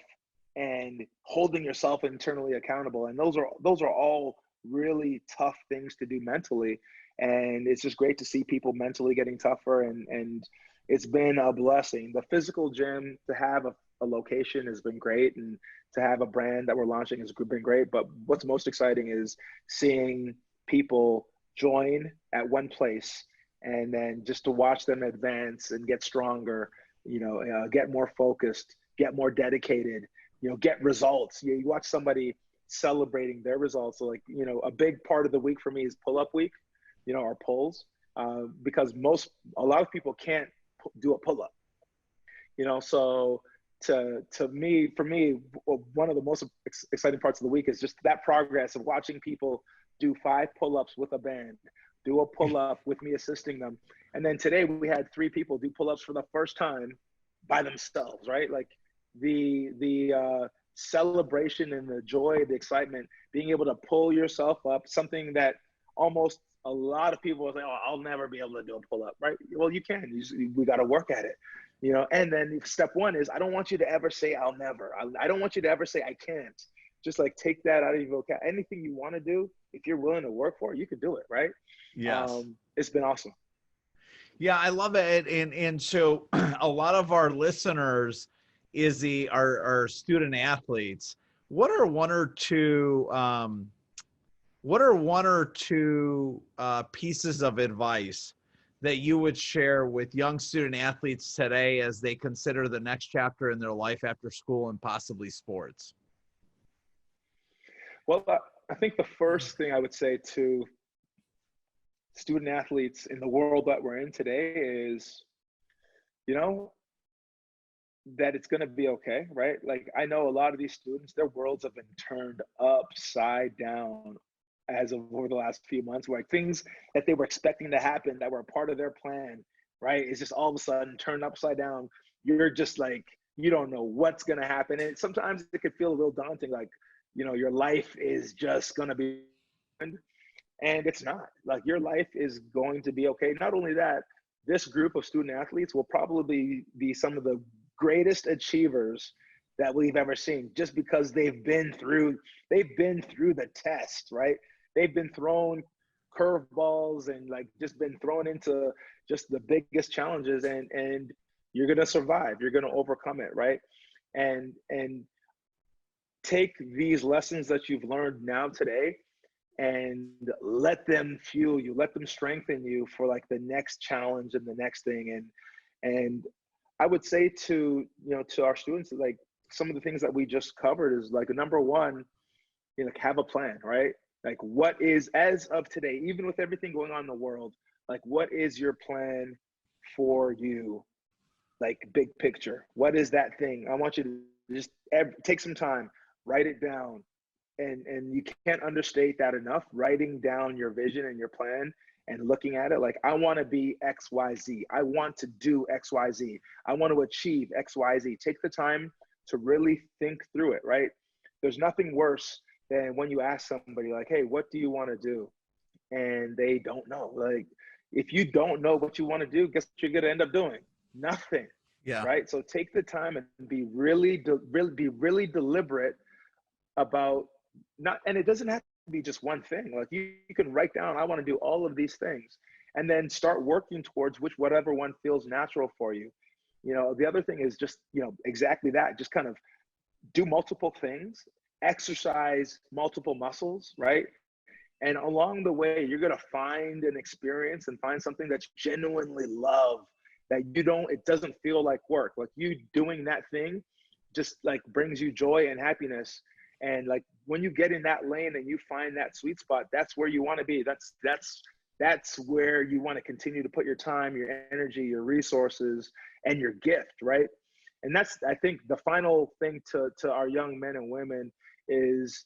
and holding yourself internally accountable. And those are all really tough things to do mentally. And it's just great to see people mentally getting tougher. And it's been a blessing. The physical gym, to have a location has been great. And to have a brand that we're launching has been great. But what's most exciting is seeing people join at one place And then just to watch them advance and get stronger, get more focused, get more dedicated, get results. You watch somebody celebrating their results. So like, a big part of the week for me is pull-up week, our pulls, because a lot of people can't do a pull-up, so for me, one of the most exciting parts of the week is just that progress of watching people do 5 pull-ups with a band, do a pull-up with me assisting them. And then today we had 3 people do pull-ups for the first time by themselves, right? Like the celebration and the joy, the excitement, being able to pull yourself up, something that almost a lot of people will say, oh, I'll never be able to do a pull-up, right? Well, you can. We got to work at it. And then step 1 is, I don't want you to ever say I'll never. I don't want you to ever say I can't. Just like take that out of your vocabulary. Anything you want to do, if you're willing to work for it, you can do it, right? Yes. It's been awesome. Yeah, I love it. And so a lot of our listeners are student athletes. What are one or two pieces of advice that you would share with young student athletes today as they consider the next chapter in their life after school and possibly sports? Well, I think the first thing I would say to student athletes in the world that we're in today is, that it's going to be okay, right? Like, I know a lot of these students, their worlds have been turned upside down as of over the last few months, where like things that they were expecting to happen that were a part of their plan, right, is just all of a sudden turned upside down. You're just like, you don't know what's going to happen. And sometimes it could feel a little daunting, like, your life is just going to be, and it's not. Like, your life is going to be okay. Not only that, this group of student athletes will probably be some of the greatest achievers that we've ever seen, just because they've been through the test, right? They've been thrown curveballs and like just been thrown into just the biggest challenges, and you're going to survive. You're going to overcome it, right? And take these lessons that you've learned now today and let them fuel you, let them strengthen you for like the next challenge and the next thing. And I would say to our students, like, some of the things that we just covered is like, number 1, have a plan, right? Like, what is, as of today, even with everything going on in the world, like, what is your plan for you? Like, big picture, what is that thing? I want you to just take some time, write it down. And you can't understate that enough, writing down your vision and your plan and looking at it like, I want to be XYZ. I want to do XYZ. I want to achieve XYZ. Take the time to really think through it, right? There's nothing worse than when you ask somebody like, hey, what do you want to do? And they don't know. Like, if you don't know what you want to do, guess what you're going to end up doing? Nothing. Yeah. Right. So take the time and be really deliberate about and it doesn't have to be just one thing. Like, you can write down, I want to do all of these things, and then start working towards whatever one feels natural for you. The other thing is just, exactly that, just kind of do multiple things, exercise multiple muscles, right? And along the way, you're going to find an experience and find something that you genuinely love, that it doesn't feel like work. Like, you doing that thing just like brings you joy and happiness. And like, when you get in that lane and you find that sweet spot, that's where you want to be. That's where you want to continue to put your time, your energy, your resources, and your gift, right? And that's, I think, the final thing to our young men and women is,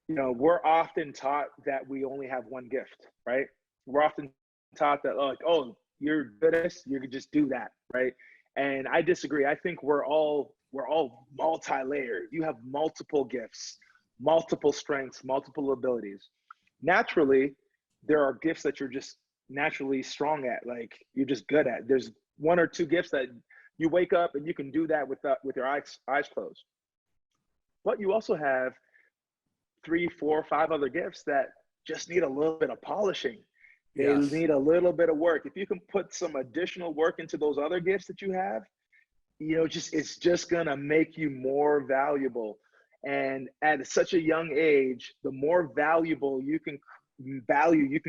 we're often taught that we only have one gift, right? We're often taught that, like, oh, you're good at this, you can just do that, right? And I disagree. I think we're all multi-layered. You have multiple gifts, multiple strengths, multiple abilities. Naturally, there are gifts that you're just naturally strong at, like, you're just good at. There's 1 or 2 gifts that you wake up and you can do that with your eyes closed. But you also have 3, 4, 5 other gifts that just need a little bit of polishing. They need a little bit of work. If you can put some additional work into those other gifts that you have, it's just gonna make you more valuable. And at such a young age, the more valuable you can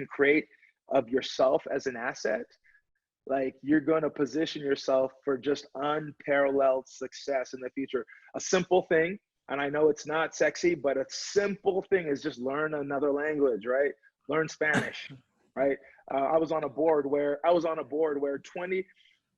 create of yourself as an asset, like you're going to position yourself for just unparalleled success in the future. A simple thing, and I know it's not sexy, but a simple thing is just learn another language, right? Learn Spanish, right? I was on a board where 20,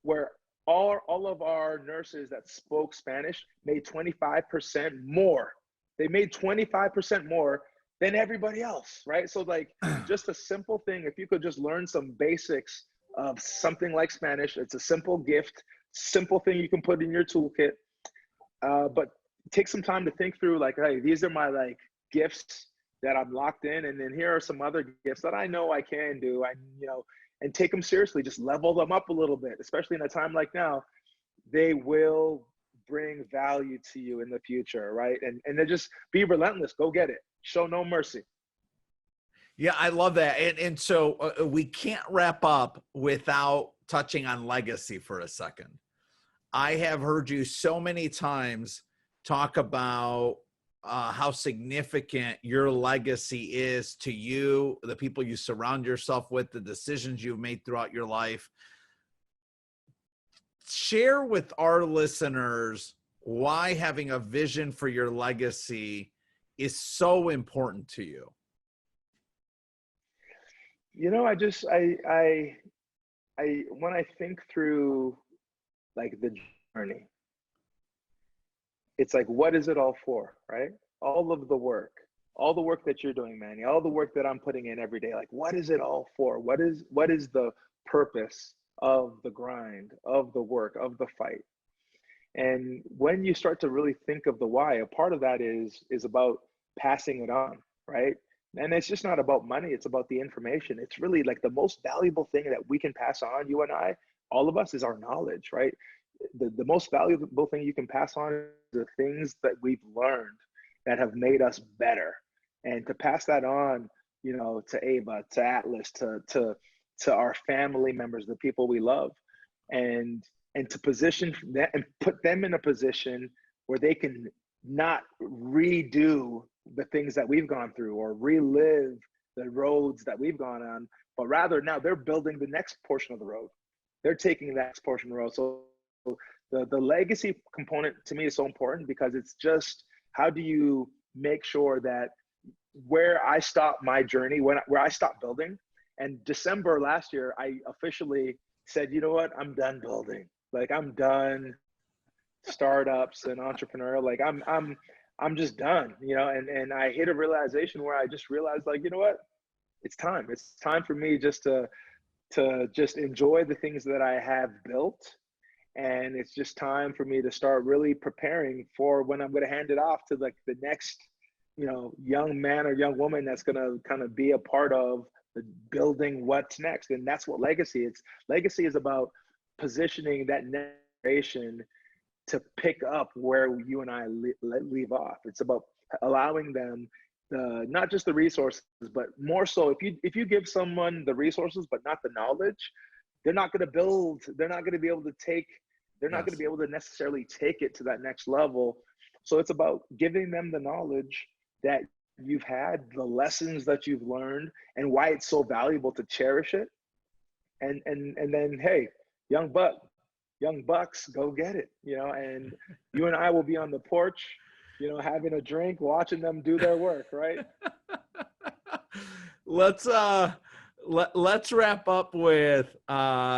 where all of our nurses that spoke Spanish made 25% more. They made 25% more than everybody else, right? So like just a simple thing, if you could just learn some basics of something like Spanish, it's a simple gift, simple thing you can put in your toolkit. But take some time to think through like, hey, these are my like gifts that I'm locked in. And then here are some other gifts that I know I can do. And take them seriously, just level them up a little bit, especially in a time like now. They will bring value to you in the future, right? And then just be relentless, go get it, show no mercy. Yeah, I love that. And so we can't wrap up without touching on legacy for a second. I have heard you so many times talk about how significant your legacy is to you, the people you surround yourself with, the decisions you've made throughout your life. Share with our listeners why having a vision for your legacy is so important to you. You know, when I think through like the journey, it's like, what is it all for, right? All the work that you're doing, Manny, all the work that I'm putting in every day, like, what is it all for? What is the purpose of the grind, of the work, of the fight? And when you start to really think of the why, a part of that is about passing it on, right? And it's just not about money, it's about the information. It's really like the most valuable thing that we can pass on, you and I, all of us, is our knowledge, right? The most valuable thing you can pass on is the things that we've learned that have made us better. And to pass that on, to Ava, to Atlas, to our family members, the people we love, and to position that and put them in a position where they can not redo the things that we've gone through or relive the roads that we've gone on, but rather now they're building the next portion of the road. They're taking that next portion of the road. So the legacy component to me is so important, because it's just, how do you make sure that where I stopped my journey, where I stopped building, and December last year, I officially said, you know what, I'm done building. Like, I'm done startups and entrepreneurial. Like, I'm just done, and I hit a realization where I just realized, like, you know what, it's time for me just to just enjoy the things that I have built. And it's just time for me to start really preparing for when I'm going to hand it off to like the next, young man or young woman that's going to kind of be a part of the building what's next. And that's what legacy is. Legacy is about positioning that generation to pick up where you and I leave off. It's about allowing them not just the resources, but more so, if you give someone the resources but not the knowledge, they're not going to build. They're not going to be able to take. They're not going to be able to necessarily take it to that next level. So it's about giving them the knowledge that you've had, the lessons that you've learned, and why it's so valuable to cherish it. And then, hey, young bucks, go get it. And you and I will be on the porch, having a drink, watching them do their work, right? Let's wrap up with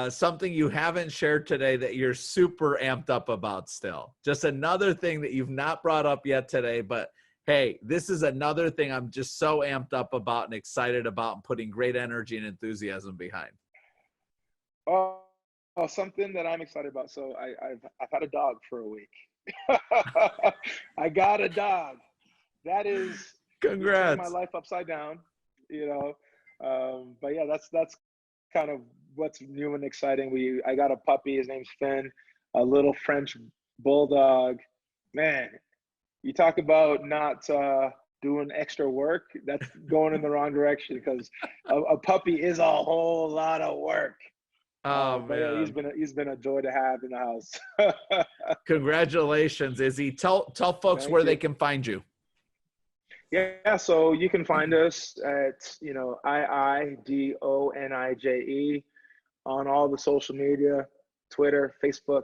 something you haven't shared today that you're super amped up about still. Just another thing that you've not brought up yet today, but hey, this is another thing I'm just so amped up about and excited about and putting great energy and enthusiasm behind. Oh, something that I'm excited about. So I've had a dog for a week. I got a dog. That is, congrats. My life upside down, but yeah, that's kind of what's new and exciting. I got a puppy. His name's Finn, a little French bulldog. Man, you talk about not doing extra work. That's going in the wrong direction, because a puppy is a whole lot of work. Oh but man, yeah, he's been a joy to have in the house. Congratulations, Izzy. Tell folks where they can find you. Yeah, so you can find us at, IIDONIJE on all the social media, Twitter, Facebook,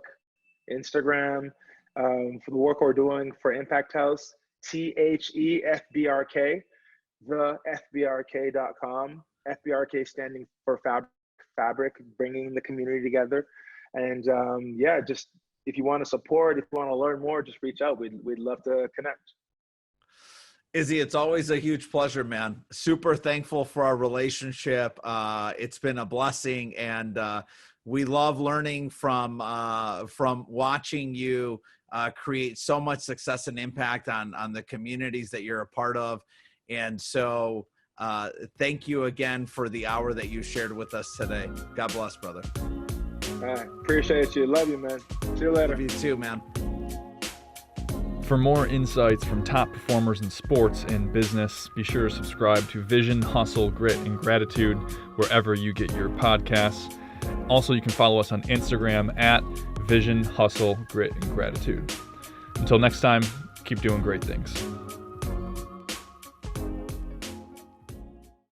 Instagram, for the work we're doing for Impact House, THEFBRK, thefbrk.com, FBRK standing for fabric, bringing the community together. And just if you want to support, if you want to learn more, just reach out. We'd love to connect. Izzy, it's always a huge pleasure, man. Super thankful for our relationship. It's been a blessing, and we love learning from watching you create so much success and impact on the communities that you're a part of. And so thank you again for the hour that you shared with us today. God bless, brother. Appreciate you. Love you, man. See you later. Love you too, man. For more insights from top performers in sports and business, be sure to subscribe to Vision, Hustle, Grit, and Gratitude wherever you get your podcasts. Also, you can follow us on Instagram at Vision, Hustle, Grit, and Gratitude. Until next time, keep doing great things.